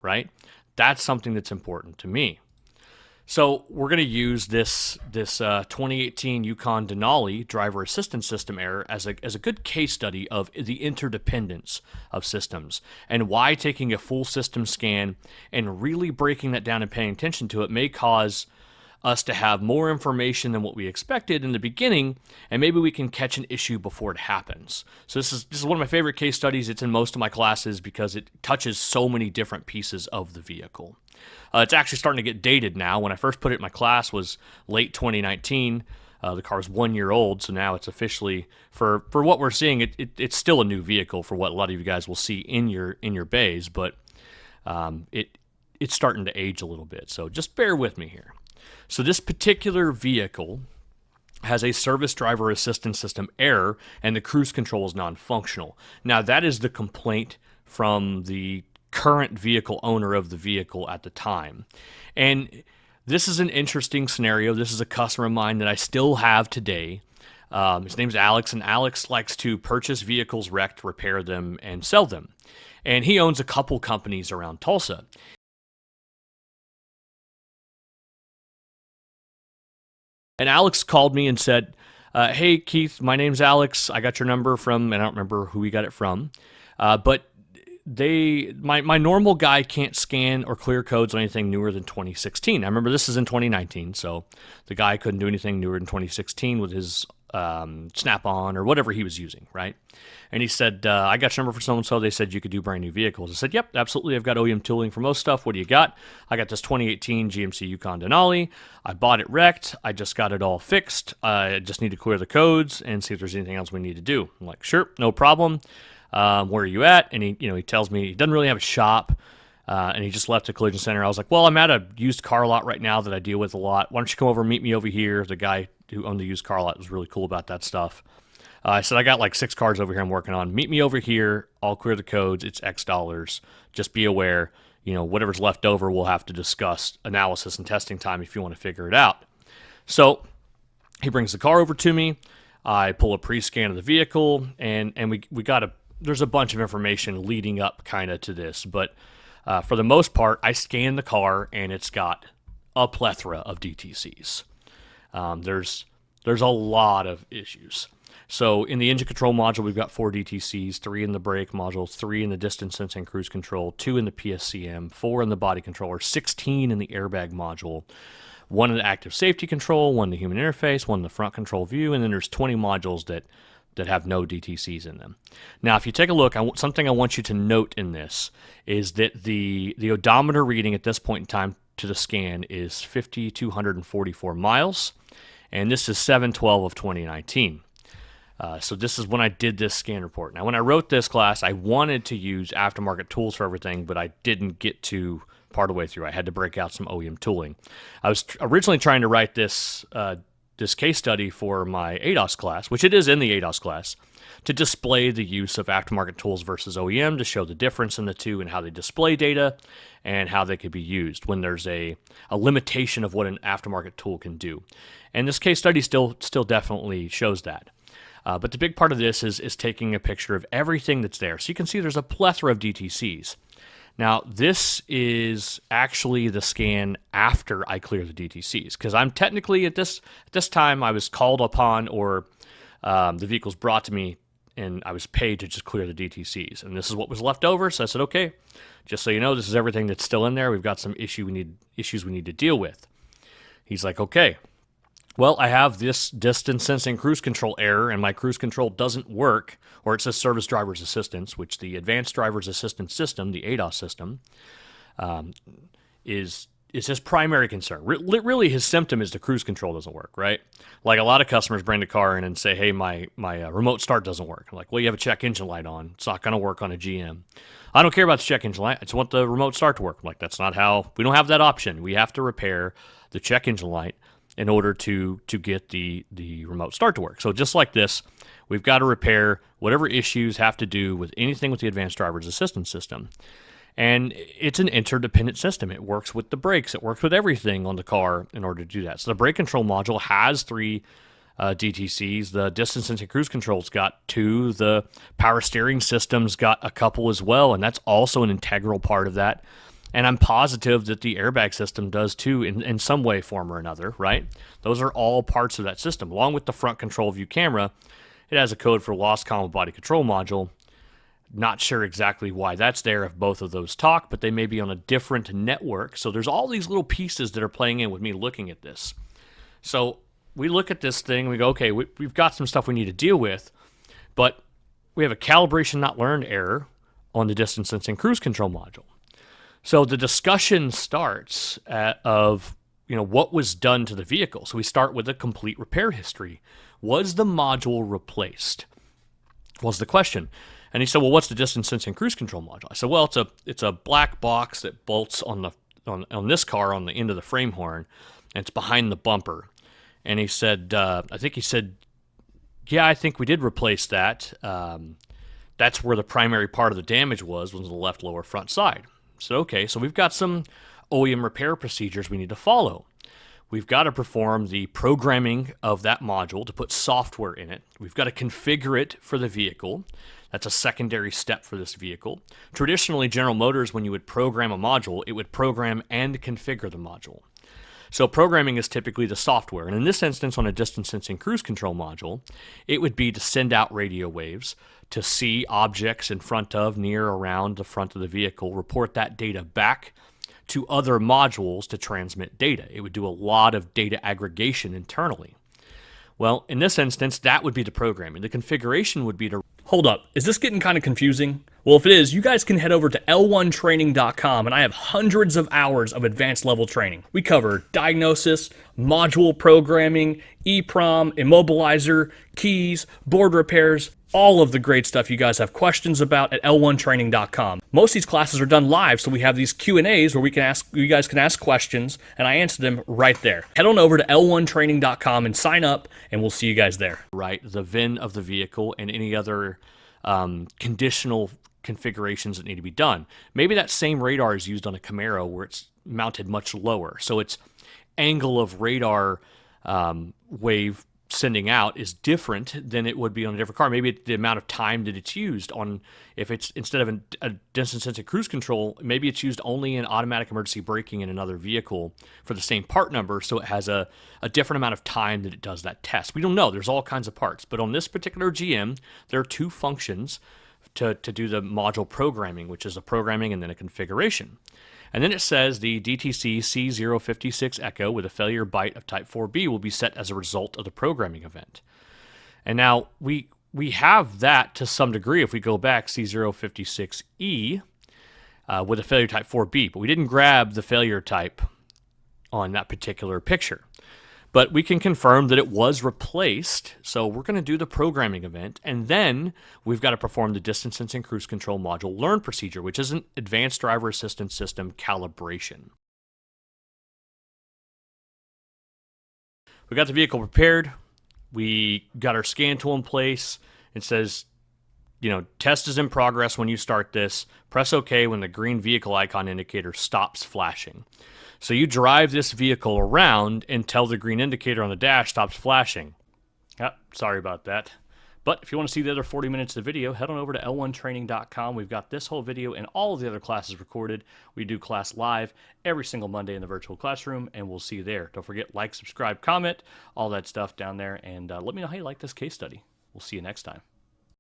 right? That's something that's important to me. So we're going to use this 2018 Yukon Denali driver assistance system error as a good case study of the interdependence of systems and why taking a full system scan and really breaking that down and paying attention to it may cause us to have more information than what we expected in the beginning, and maybe we can catch an issue before it happens. So this is one of my favorite case studies. It's in most of my classes because it touches so many different pieces of the vehicle. It's actually starting to get dated now. When I first put it in my class was late 2019. The car is 1 year old, so now it's officially for what we're seeing. It's still a new vehicle for what a lot of you guys will see in your bays, but it's starting to age a little bit. So just bear with me here. So this particular vehicle has a service driver assistance system error, and the cruise control is non-functional. Now that is the complaint from the current vehicle owner of the vehicle at the time. And this is an interesting scenario. This is a customer of mine that I still have today. His name's Alex, and Alex likes to purchase vehicles wrecked, repair them, and sell them. And he owns a couple companies around Tulsa. And Alex called me and said, hey, Keith, my name's Alex. I got your number from, and I don't remember who we got it from, but my normal guy can't scan or clear codes on anything newer than 2016. I remember this is in 2019, so the guy couldn't do anything newer than 2016 with his Snap-on or whatever he was using, right? And he said, I got your number for so-and-so. They said you could do brand new vehicles. I said, yep, absolutely. I've got OEM tooling for most stuff. What do you got? I got this 2018 GMC Yukon Denali. I bought it wrecked. I just got it all fixed. I just need to clear the codes and see if there's anything else we need to do. I'm like, sure, no problem. Where are you at? And he tells me he doesn't really have a shop. And he just left a collision center. I was like, well, I'm at a used car lot right now that I deal with a lot. Why don't you come over and meet me over here? The guy who owned the used car lot was really cool about that stuff. I said, I got like 6 cars over here I'm working on. Meet me over here. I'll clear the codes. It's X dollars. Just be aware, whatever's left over, we'll have to discuss analysis and testing time if you want to figure it out. So he brings the car over to me. I pull a pre-scan of the vehicle, and we got there's a bunch of information leading up kind of to this, but for the most part, I scan the car and it's got a plethora of DTCs. There's a lot of issues. So in the engine control module, we've got 4 DTCs, 3 in the brake module, 3 in the distance sensing cruise control, 2 in the PSCM, 4 in the body controller, 16 in the airbag module, 1 in the active safety control, 1 in the human interface, 1 in the front control view, and then there's 20 modules that have no DTCs in them. Now, if you take a look, something I want you to note in this is that the odometer reading at this point in time to the scan is 5,244 miles, and this is 7/12 of 2019. So this is when I did this scan report. Now, when I wrote this class, I wanted to use aftermarket tools for everything, but I didn't get to part of the way through. I had to break out some OEM tooling. I was originally trying to write this case study for my ADOS class, which it is in the ADOS class, to display the use of aftermarket tools versus OEM, to show the difference in the two and how they display data and how they could be used when there's a limitation of what an aftermarket tool can do. And this case study still definitely shows that. But the big part of this is taking a picture of everything that's there. So you can see there's a plethora of DTCs. Now, this is actually the scan after I clear the DTCs, because I'm technically at this time I was called upon, or the vehicle's brought to me and I was paid to just clear the DTCs. And this is what was left over. So I said, okay, just so you know, this is everything that's still in there. We've got some issues we need to deal with. He's like, okay. Well, I have this distance sensing cruise control error, and my cruise control doesn't work, or it says service driver's assistance, which the advanced driver's assistance system, the ADAS system, is his primary concern. Really, his symptom is the cruise control doesn't work, right? Like a lot of customers bring the car in and say, hey, my remote start doesn't work. I'm like, well, you have a check engine light on. It's not going to work on a GM. I don't care about the check engine light. I just want the remote start to work. I'm like, that's not how, we don't have that option. We have to repair the check engine light in order to get the remote start to work. So just like this, we've got to repair whatever issues have to do with anything with the advanced driver's assistance system. And it's an interdependent system. It works with the brakes. It works with everything on the car in order to do that. So the brake control module has 3 DTCs. The distance sensing cruise control's got 2. The power steering system's got a couple as well, and that's also an integral part of that. And I'm positive that the airbag system does too in some way, form, or another, right? Those are all parts of that system. Along with the front control view camera, it has a code for lost common body control module. Not sure exactly why that's there if both of those talk, but they may be on a different network. So there's all these little pieces that are playing in with me looking at this. So we look at this thing and we go, okay, we've got some stuff we need to deal with, but we have a calibration not learned error on the distance sensing cruise control module. So the discussion starts of what was done to the vehicle. So we start with a complete repair history. Was the module replaced? Was the question. And he said, well, what's the distance sensing cruise control module? I said, well, it's a black box that bolts on this car on the end of the frame horn, and it's behind the bumper. And he said, yeah, I think we did replace that. That's where the primary part of the damage was the left lower front side. So, okay, so we've got some OEM repair procedures we need to follow. We've got to perform the programming of that module to put software in it. We've got to configure it for the vehicle. That's a secondary step for this vehicle. Traditionally, General Motors, when you would program a module, it would program and configure the module. So programming is typically the software. And in this instance, on a distance sensing cruise control module, it would be to send out radio waves to see objects in front of, near, around the front of the vehicle, report that data back to other modules to transmit data. It would do a lot of data aggregation internally. Well, in this instance, that would be the programming. The configuration would be to... Hold up, is this getting kind of confusing? Well, if it is, you guys can head over to L1training.com, and I have hundreds of hours of advanced level training. We cover diagnosis, module programming, EEPROM, immobilizer, keys, board repairs, all of the great stuff you guys have questions about at L1training.com. Most of these classes are done live, so we have these Q&As where you guys can ask questions, and I answer them right there. Head on over to L1training.com and sign up, and we'll see you guys there. Right, the VIN of the vehicle and any other conditional configurations that need to be done. Maybe that same radar is used on a Camaro where it's mounted much lower, so its angle of radar wave sending out is different than it would be on a different car. Maybe the amount of time that it's used on, if it's instead of a distance sensing cruise control, maybe it's used only in automatic emergency braking in another vehicle for the same part number, so it has a different amount of time that it does that test. We don't know. There's all kinds of parts. But on this particular GM, there are two functions to do the module programming, which is a programming and then a configuration. And then it says the DTC C056 Echo with a failure byte of type 4B will be set as a result of the programming event. And now we have that to some degree if we go back C056E with a failure type 4B, but we didn't grab the failure type on that particular picture. But we can confirm that it was replaced, so we're going to do the programming event, and then we've got to perform the distance sensing cruise control module learn procedure, which is an advanced driver assistance system calibration. We got the vehicle prepared. We got our scan tool in place. It says, test is in progress when you start this. Press OK when the green vehicle icon indicator stops flashing. So you drive this vehicle around until the green indicator on the dash stops flashing. Sorry about that. But if you want to see the other 40 minutes of the video, head on over to L1training.com. We've got this whole video and all of the other classes recorded. We do class live every single Monday in the virtual classroom, and we'll see you there. Don't forget, like, subscribe, comment, all that stuff down there, and let me know how you like this case study. We'll see you next time.